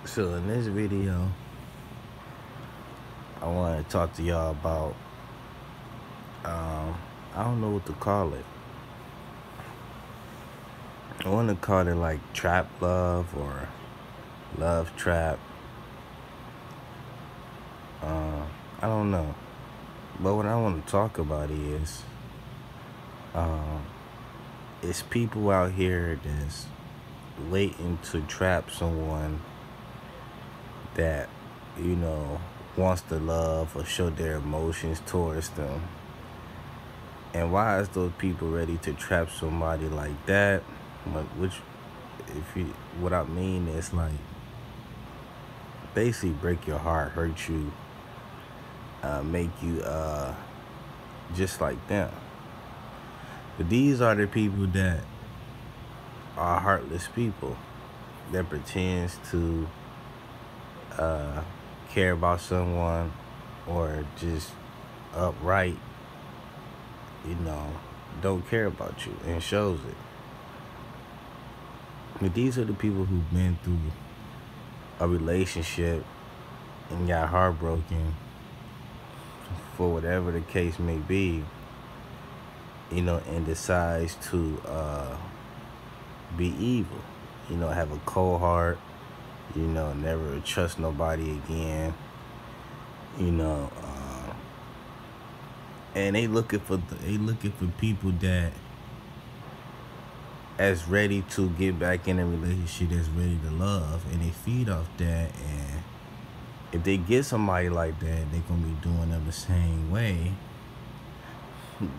So in this video, I want to talk to y'all about um, I don't know what to call it. I want to call it like trap love or love trap. I don't know, but what I want to talk about is um, it's people out here that's waiting to trap someone that you know wants to love or show their emotions towards them. And why is those people ready to trap somebody like that? Which, if you, what I mean is like basically break your heart, hurt you, make you just like them. But these are the people that are heartless people that pretends to uh, care about someone or just upright, you know, don't care about you and shows it. But these are the people who've been through a relationship and got heartbroken for whatever the case may be, you know, and decides to be evil, you know, have a cold heart, you know, never trust nobody again, you know, and they looking for people that as ready to get back in a relationship, that's ready to love, and they feed off that. And if they get somebody like that, they're gonna be doing them the same way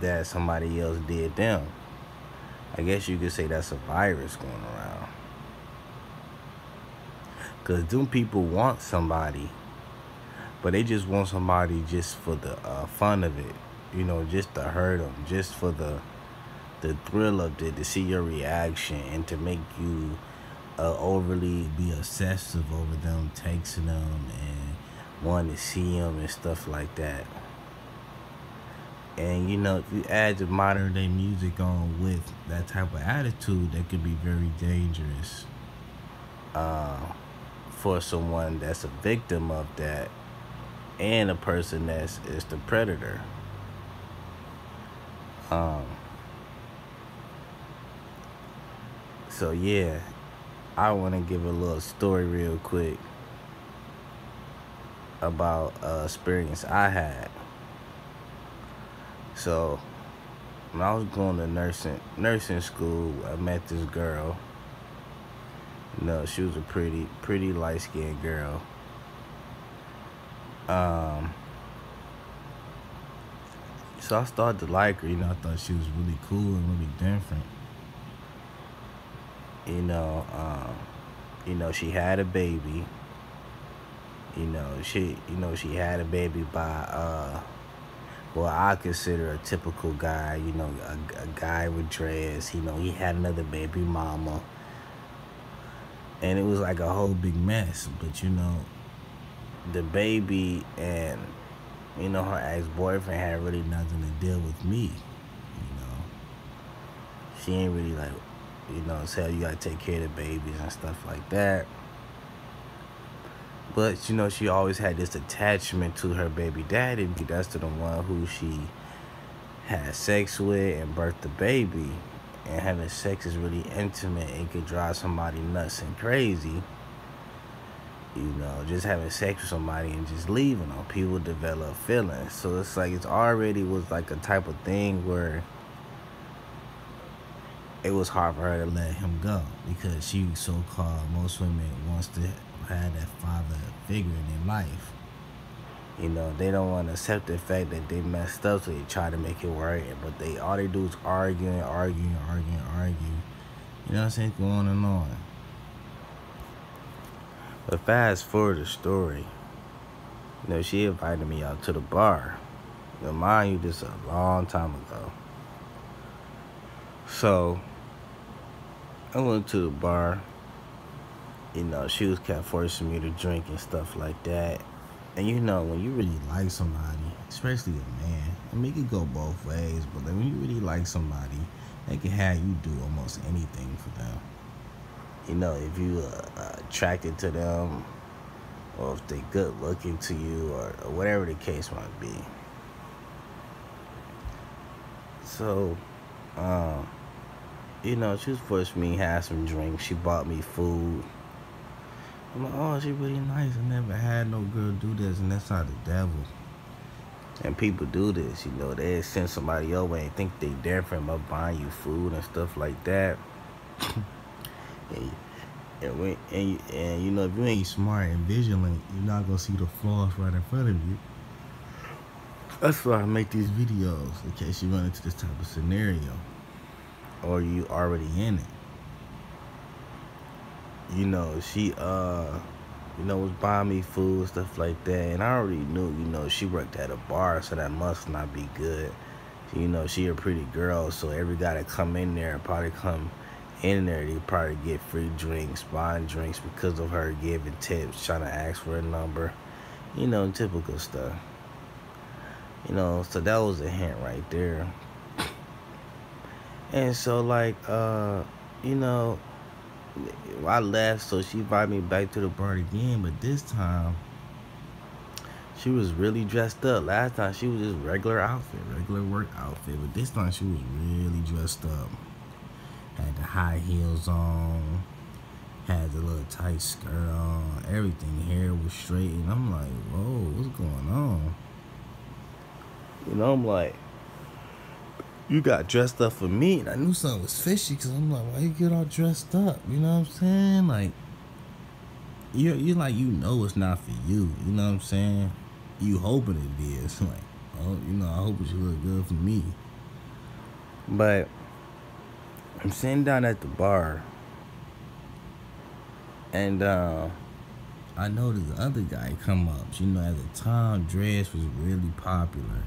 that somebody else did them. I guess you could say that's a virus going around. Cause them people want somebody, but they just want somebody just for the fun of it, you know, just to hurt them, just for the thrill of it, to see your reaction and to make you overly be obsessive over them, texting them and wanting to see them and stuff like that. And you know, if you add the modern day music on with that type of attitude, that could be very dangerous uh, for someone that's a victim of that and a person that's is the predator. Um, so yeah, I want to give a little story real quick about experience I had. So when I was going to nursing school, I met this girl. You know, she was a pretty light skinned girl. Um, so I started to like her. You know, I thought she was really cool and really different. You know, she had a baby. She had a baby by well, I consider a typical guy. You know, a guy with dreads. You know, he had another baby mama, and it was like a whole big mess. But you know, the baby and her ex-boyfriend had really nothing to deal with me. You know, she ain't really like, tell you gotta take care of the babies and stuff like that. But you know, she always had this attachment to her baby daddy because that's the one who she had sex with and birthed the baby. And having sex is really intimate. It could drive somebody nuts and crazy. You know, just having sex with somebody and just leaving them. People develop feelings. So it's like it's already was like a type of thing where it was hard for her to let him go because she so-called, most women wants to have that father figure in their life. You know, they don't want to accept the fact that they messed up, so they try to make it work. But all they do is argue. You know what I'm saying? Go on and on. But fast forward the story. You know, she invited me out to the bar. Now, mind you, this a long time ago. So I went to the bar. You know, she was kept forcing me to drink and stuff like that. And you know, when you really like somebody, especially a man, I mean, it could go both ways, but like, when you really like somebody, they can have you do almost anything for them. You know, if you attracted to them, or if they good looking to you, or whatever the case might be. So, um, she was forcing me to have some drinks. She bought me food. I'm like, oh, she really nice. I never had no girl do this, and that's not the devil. And people do this, they send somebody your way and think they different by buying you food and stuff like that. and, if you ain't smart and vigilant, you're not gonna see the flaws right in front of you. That's why I make these videos, in case you run into this type of scenario, or you already in it. She was buying me food, stuff like that, and I already knew, she worked at a bar, so that must not be good. She a pretty girl, so every guy that come in there probably come in there, they probably get free drinks, buying drinks because of her giving tips, trying to ask for a number, typical stuff. So that was a hint right there. And so, I left, so she invited me back to the bar again, but this time, she was really dressed up. Last time, she was just regular work outfit, but this time, she was really dressed up. Had the high heels on, had the little tight skirt on, everything, hair was straight, and I'm like, whoa, what's going on? I'm like, you got dressed up for me, and I knew something was fishy, because I'm like, why you get all dressed up? You know what I'm saying? Like, you're like, it's not for you. You know what I'm saying? You hoping it is. Like, oh, I hope it should look good for me. But I'm sitting down at the bar, and I noticed the other guy come up. At the time, dress was really popular.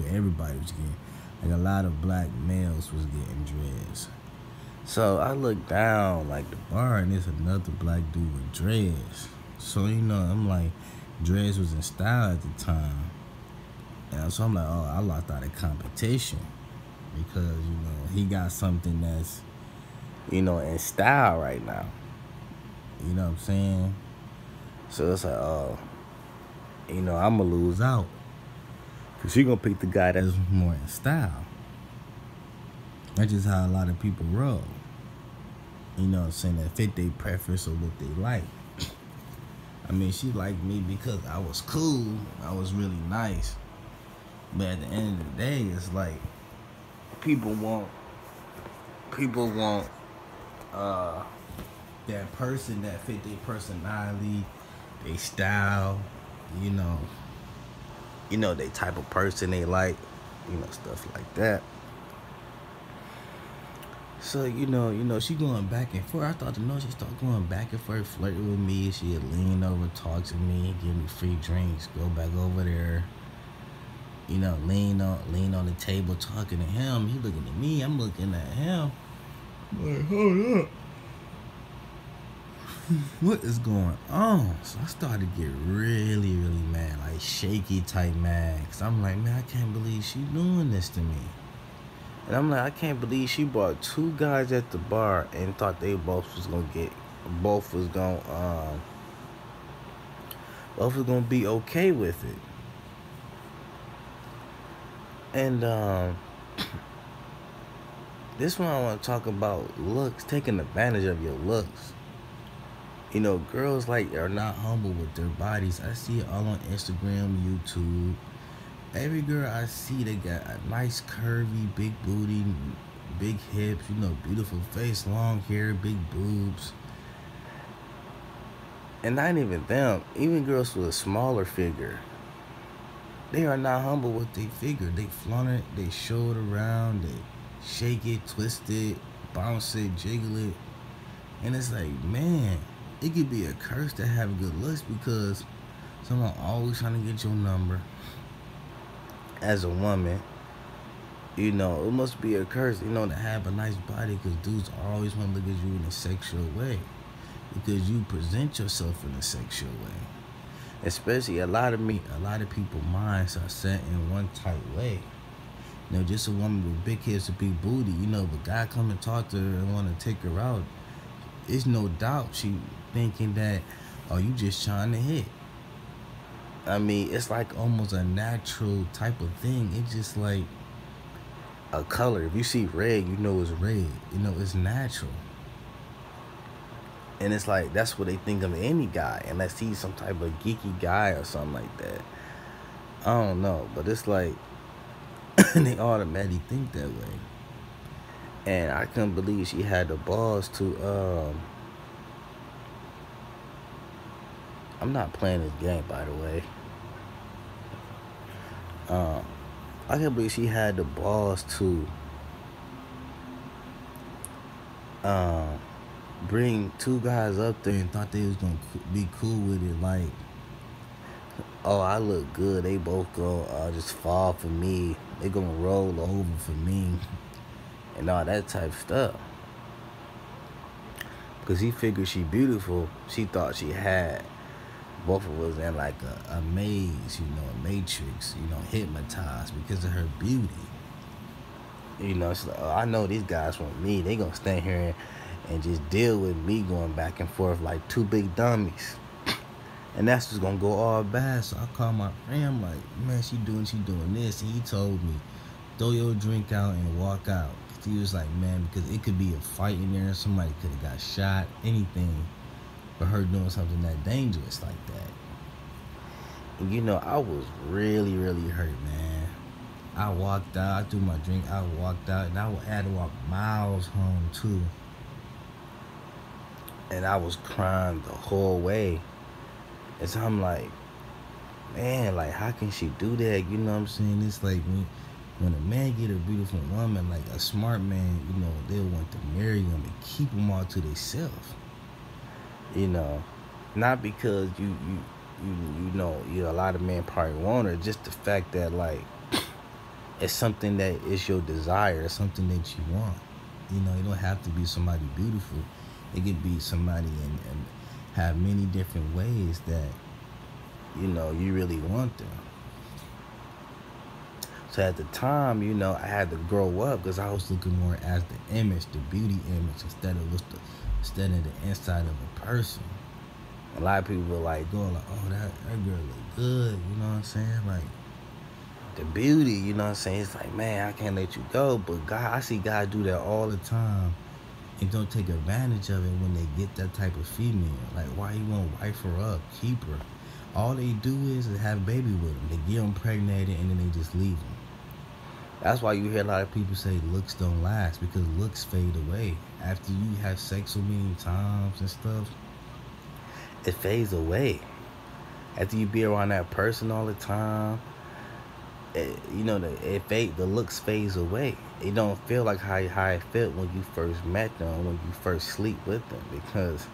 Everybody was getting, like, a lot of black males was getting dreads. So I looked down, like, the bar, and there's another black dude with dreads. So, I'm like, dreads was in style at the time. And so I'm like, oh, I lost out of competition. Because, he got something that's, in style right now. You know what I'm saying? So it's like, oh, I'm going to lose out. Because she going to pick the guy that's more in style. That's just how a lot of people roll. You know what I'm saying? That fit their preference or what they like. I mean, she liked me because I was cool. I was really nice. But at the end of the day, it's like, people want that person that fit their personality, their style, they type of person they like, stuff like that. So, she going back and forth. I thought she started going back and forth, flirting with me. She'd lean over, talk to me, give me free drinks, go back over there. Lean on the table, talking to him. He looking at me, I'm looking at him. I'm like, hold up. What is going on? So I started to get really, really mad, like shaky type mad. Cause I'm like, man, I can't believe she doing this to me. And I'm like, I can't believe she brought two guys at the bar and thought they both was gonna be okay with it. And this one I want to talk about looks, taking advantage of your looks. Girls are not humble with their bodies. I see it all on Instagram, YouTube. Every girl I see, they got a nice curvy, big booty, big hips, beautiful face, long hair, big boobs. And not even them, even girls with a smaller figure. They are not humble with their figure. They flaunt it, they show it around, they shake it, twist it, bounce it, jiggle it. And it's like, man, it could be a curse to have good looks because someone always trying to get your number. As a woman, it must be a curse, to have a nice body because dudes always want to look at you in a sexual way because you present yourself in a sexual way. Especially a lot of people's minds are set in one type way. Just a woman with big hips and big booty, if a guy come and talk to her and want to take her out, it's no doubt she thinking that, or you just trying to hit. I mean, it's like almost a natural type of thing. It's just like a color. If you see red, you know it's red. You know, it's natural. And it's like, that's what they think of any guy, unless he's some type of geeky guy or something like that. I don't know, but it's like, they automatically think that way. And I couldn't believe she had the balls to, I'm not playing this game, by the way. I can't believe she had the balls to bring two guys up there and thought they was gonna be cool with it. Like, oh, I look good. They both gonna just fall for me. They gonna roll over for me, and all that type of stuff. Because he figured she beautiful. She thought she had both of us in like a maze, you know, a matrix, you know, hypnotized because of her beauty. You know, it's like, oh, I know these guys want me. They gonna stand here and just deal with me going back and forth like two big dummies. And that's just gonna go all bad. So I called my friend, I'm like, man, she doing this. And he told me, throw your drink out and walk out. He was like, man, because it could be a fight in there. Somebody could have got shot, anything, for her doing something that dangerous like that. And you know, I was really, really hurt, man. I walked out, I threw my drink, I walked out, and I had to walk miles home too. And I was crying the whole way. And so I'm like, man, like, how can she do that? You know what I'm saying? It's like when a man get a beautiful woman, like a smart man, you know, they'll want to marry them and keep them all to themselves. You know, not because you know, a lot of men probably want her, just the fact that, like, it's something that is your desire, it's something that you want. You know, it don't have to be somebody beautiful. It could be somebody and have many different ways that, you know, you really want them. So at the time, you know, I had to grow up because I was looking more as the image, the beauty image, instead of the inside of a person. A lot of people were like going like, oh, that girl look good, you know what I'm saying? Like, the beauty, you know what I'm saying? It's like, man, I can't let you go. But God, I see God do that all the time and don't take advantage of it when they get that type of female. Like, why you won't wife her up, keep her? All they do is have a baby with them. They get them pregnant and then they just leave them. That's why you hear a lot of people say looks don't last, because looks fade away. After you have sex so many times and stuff, it fades away. After you be around that person all the time, you know, the looks fades away. It don't feel like how it felt when you first met them, when you first sleep with them, because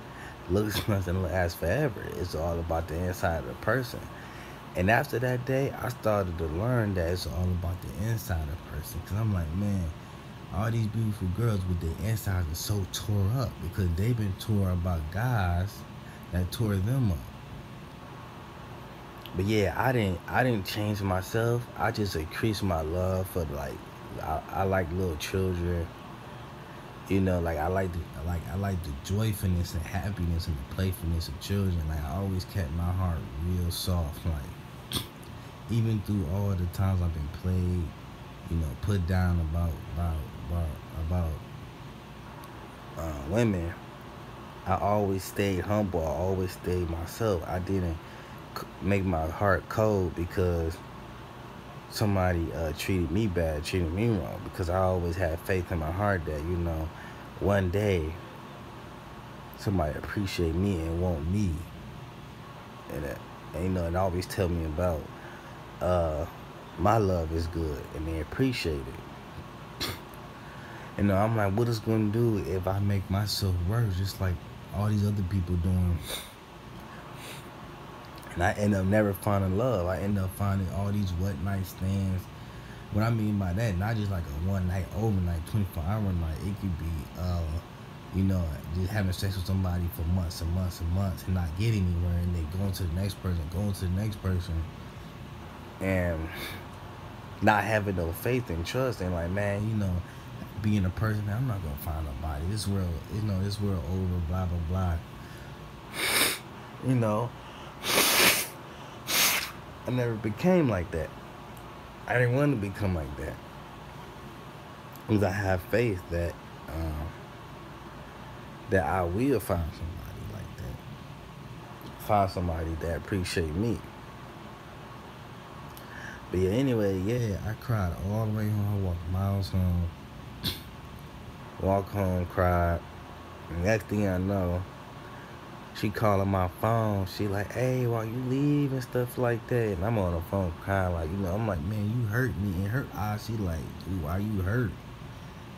looks doesn't last forever. It's all about the inside of the person. And after that day, I started to learn that it's all about the inside of the person. Because I'm like, man, all these beautiful girls with their insides are so tore up because they've been tore about guys that tore them up. But yeah, I didn't change myself. I just increased my love for, like, I like little children. You know, like I like the joyfulness and happiness and the playfulness of children. Like, I always kept my heart real soft. Like, even through all the times I've been played, you know, put down about women, I always stayed humble. I always stayed myself. I didn't make my heart cold because somebody treated me bad, treated me wrong. Because I always had faith in my heart that, you know, one day somebody appreciate me and want me, and you know, and always tell me about my love is good and they appreciate it. You know, I'm like, what is going to do if I make myself worse just like all these other people doing? And I end up never finding love. I end up finding all these what night stands. What I mean by that, not just like a one night, overnight, 24-hour night. It could be, you know, just having sex with somebody for months and months and months and not get anywhere, and then going to the next person, and not having no faith and trust, and like, man, you know, being a person, man, I'm not gonna find nobody. This world, you know, this world over, blah blah blah. You know, I never became like that. I didn't want to become like that. Because I have faith um, that I will find somebody like that. Find somebody that appreciate me. But yeah, anyway, yeah, I cried all the way home. I walked miles home. Walk home, cried. Next thing I know, she calling my phone. She like, hey, why you leave and stuff like that. And I'm on the phone crying like, I'm like, man, you hurt me. In her eyes, she like, dude, why you hurt?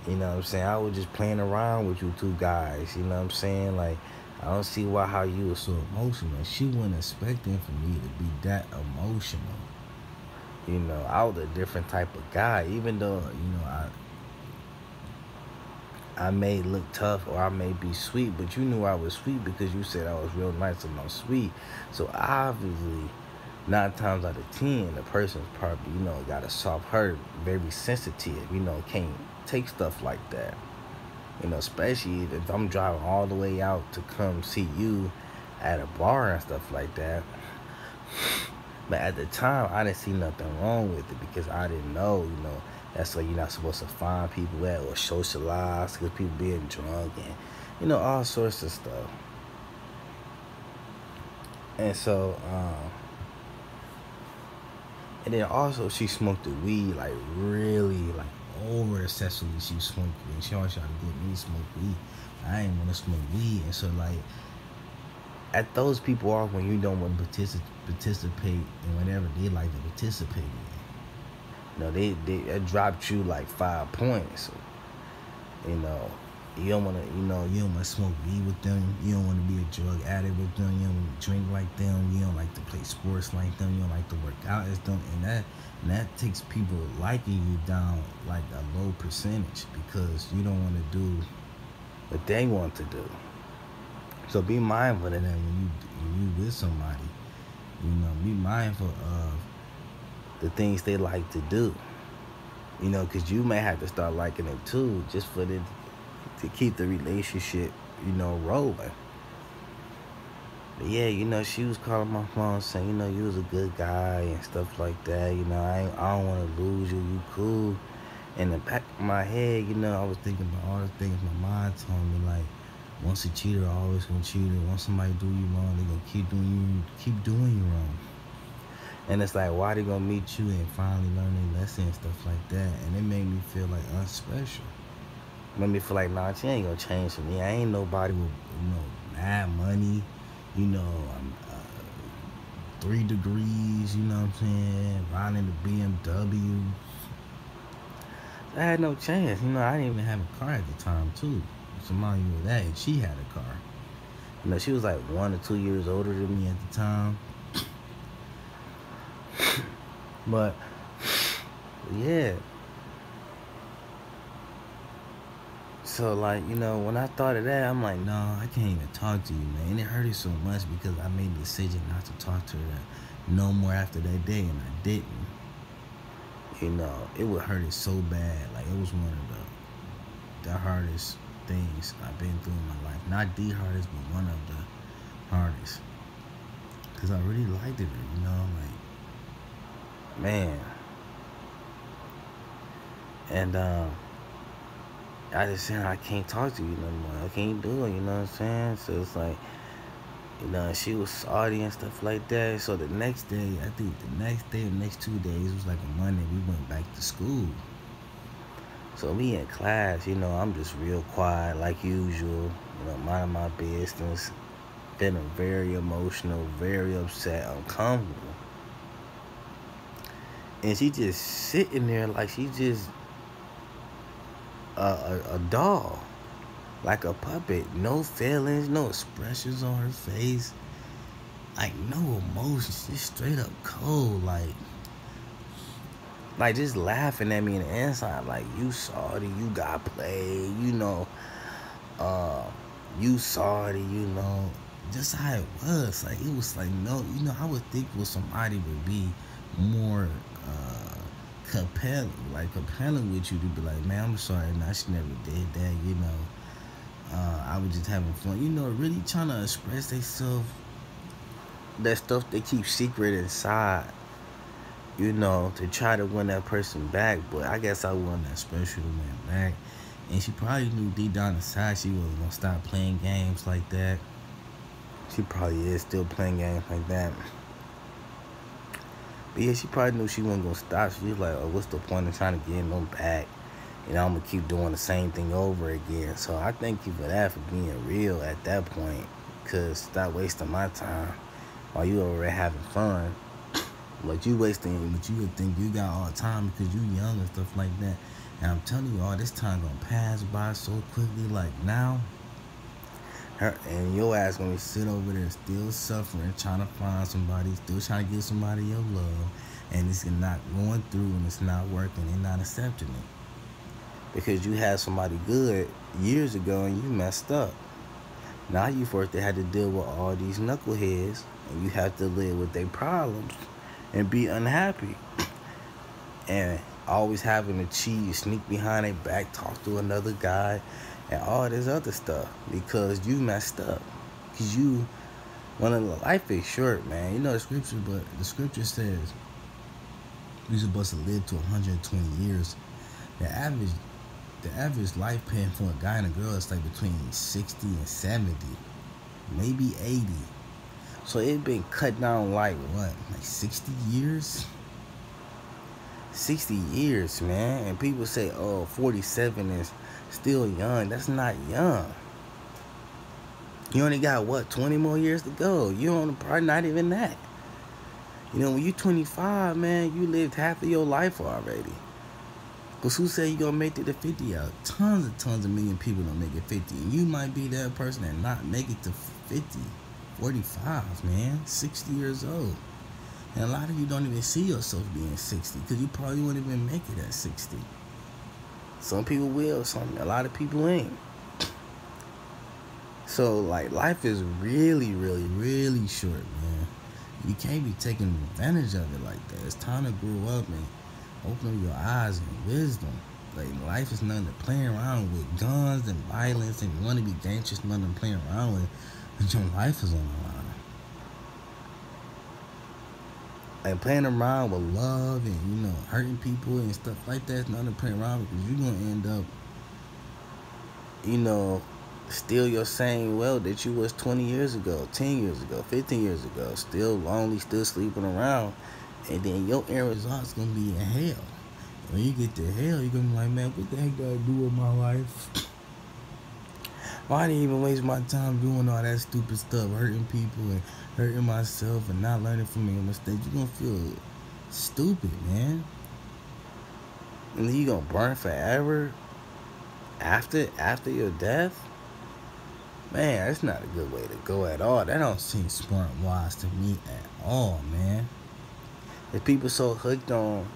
You know what I'm saying? I was just playing around with you two guys. You know what I'm saying? Like, I don't see how you were so emotional. She wasn't expecting for me to be that emotional. I was a different type of guy. Even though, I may look tough or I may be sweet, but you knew I was sweet because you said I was real nice and I'm sweet. So obviously, 9 times out of 10, the person's probably, got a soft heart, very sensitive, can't take stuff like that. Especially if I'm driving all the way out to come see you at a bar and stuff like that. But at the time, I didn't see nothing wrong with it because I didn't know, that's where you're not supposed to find people at or socialize because people being drunk and, all sorts of stuff. And so, and then also she smoked the weed, like really, like over excessively she smoked weed. She always tried to get me to smoke weed. I ain't want to smoke weed. And so like, at those people off when you don't want to participate in whatever they like to participate in. They dropped you like 5 points. So, you don't want to, you don't want to smoke weed with them. You don't want to be a drug addict with them. You don't want to drink like them. You don't like to play sports like them. You don't like to work out as them. And that takes people liking you down like a low percentage because you don't want to do what they want to do. So be mindful of that when you with somebody. Be mindful of the things they like to do. Because you may have to start liking it too, just for to keep the relationship, rolling. But yeah, she was calling my phone saying, you was a good guy and stuff like that. I don't want to lose you. You cool. In the back of my head, I was thinking about all the things my mind told me, like, once a cheater, always gonna cheat. Once somebody do you wrong, they gonna keep doing you wrong. And it's like, why they gonna meet you and finally learn their lesson and stuff like that? And it made me feel like unspecial. It made me feel like, nah, she ain't gonna change for me. I ain't nobody with, mad money. I'm 3 degrees. You know what I'm saying? Riding the BMW. I had no chance. I didn't even have a car at the time too. So mind you of that, and she had a car. She was like 1 or 2 years older than me at the time. But yeah. So like, when I thought of that, I'm like, no, I can't even talk to you, man. And it hurted so much because I made the decision not to talk to her no more after that day, and I didn't. It would hurt it so bad. Like, it was one of the hardest things I've been through in my life. Not the hardest, but one of the hardest. Because I really liked it, like, man. And I just said, I can't talk to you no more. I can't do it, you know what I'm saying? So it's like, she was salty and stuff like that. So the next day, I think the next 2 days, it was like a Monday, we went back to school. So me in class, I'm just real quiet like usual, minding my business, feeling very emotional, very upset, uncomfortable. And she just sitting there like she just a doll, like a puppet. No feelings, no expressions on her face, like no emotions, just straight up cold, like just laughing at me in the inside, like, you salty, you got played, you salty, just how it was. Like, it was like, no, I would think with somebody would be more compelling with you to be like, man, I'm sorry, no, she never did that, I was just having fun, really trying to express themselves that stuff they keep secret inside, you know, to try to win that person back. But I guess I wasn't that special to win back. And she probably knew deep down inside she wasn't gonna stop playing games like that. She probably is still playing games like that. But yeah, she probably knew she wasn't gonna stop. She was like, oh, what's the point of trying to get them back? You know, I'm gonna keep doing the same thing over again. So I thank you for that, for being real at that point. Cause stop wasting my time while you over there having fun. But you wasting, but you would think you got all the time because you young and stuff like that. And I'm telling you, all this time gonna pass by so quickly. Like now, her and your ass gonna sit over there still suffering, trying to find somebody, still trying to give somebody your love, and it's not going through and it's not working. They're not accepting it because you had somebody good years ago and you messed up. Now you first had to deal with all these knuckleheads, and you have to live with their problems and be unhappy. And always having to cheat, sneak behind their back, talk to another guy, and all this other stuff because you messed up. Because you, life is short, man. You know the scripture, but the scripture says you're supposed to live to 120 years. The average lifespan for a guy and a girl is like between 60 and 70, maybe 80. So it's been cut down like what, like 60 years? 60 years, man. And people say, oh, 47 is still young. That's not young. You only got, what, 20 more years to go. You don't, probably not even that. You know, when you 25, man, you lived half of your life already. Because who said you going to make it to 50 out? Tons of million people don't make it 50. And you might be that person that not make it to 50, 45, man, 60 years old. And a lot of you don't even see yourself being 60 because you probably wouldn't even make it at 60. Some people will, a lot of people ain't. So, like, life is really, really, really short, man. You can't be taking advantage of it like that. It's time to grow up and open up your eyes and wisdom. Like, life is nothing to play around with. Guns and violence, and you want to be dangerous, nothing to play around with. But your life is on the line. And playing around with love and, you know, hurting people and stuff like that is nothing to play around with, because you're going to end up, you know, still your same well that you was 20 years ago, 10 years ago, 15 years ago, still lonely, still sleeping around. And then your end result's going to be in hell. When you get to hell, you're going to be like, man, what the heck did I do with my life? Why did I even waste my time doing all that stupid stuff, hurting people and hurting myself and not learning from your mistakes? You're going to feel stupid, man. And then you're going to burn forever after your death? Man, that's not a good way to go at all. That don't seem smart and wise to me at all, man. If people so hooked on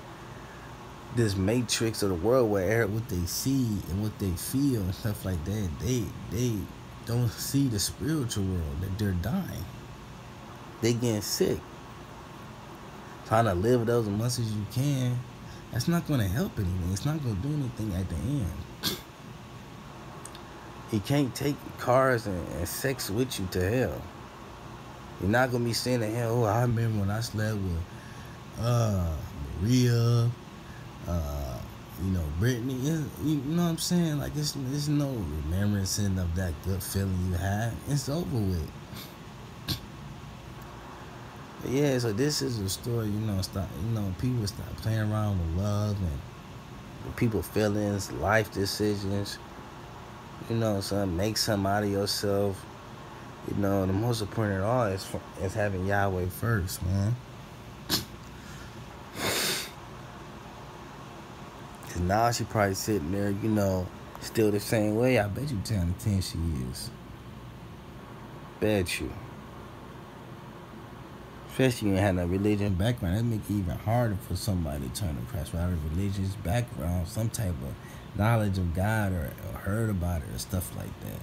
this matrix of the world where what they see and what they feel and stuff like that, they don't see the spiritual world, that they're dying. They getting sick. Trying to live those as much as you can, that's not going to help anything. It's not going to do anything at the end. You can't take cars and sex with you to hell. You're not going to be saying to hell, oh, I remember when I slept with Maria, you know, Brittany. You know what I'm saying? Like, it's no remembrance of that good feeling you had. It's over with. But yeah, so this is a story, you know, people stop playing around with love and people's feelings, life decisions. You know, so make something out of yourself. You know, the most important of all is having Yahweh first, man. Cause now she probably sitting there, you know, still the same way. I bet you 10 out of 10 she is. Bet you. Especially when you have a religion background. That make it even harder for somebody to turn to Christ without a religious background, some type of knowledge of God or heard about it or stuff like that.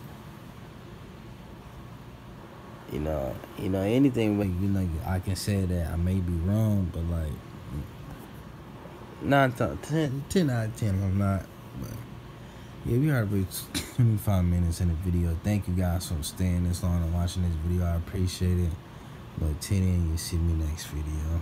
You know, anything, you know, I can say that I may be wrong, but like 10 out of 10 I'm not. But yeah, we already reached 25 minutes in the video. Thank you guys for staying this long and watching this video. I appreciate it. But tune in, you see me next video.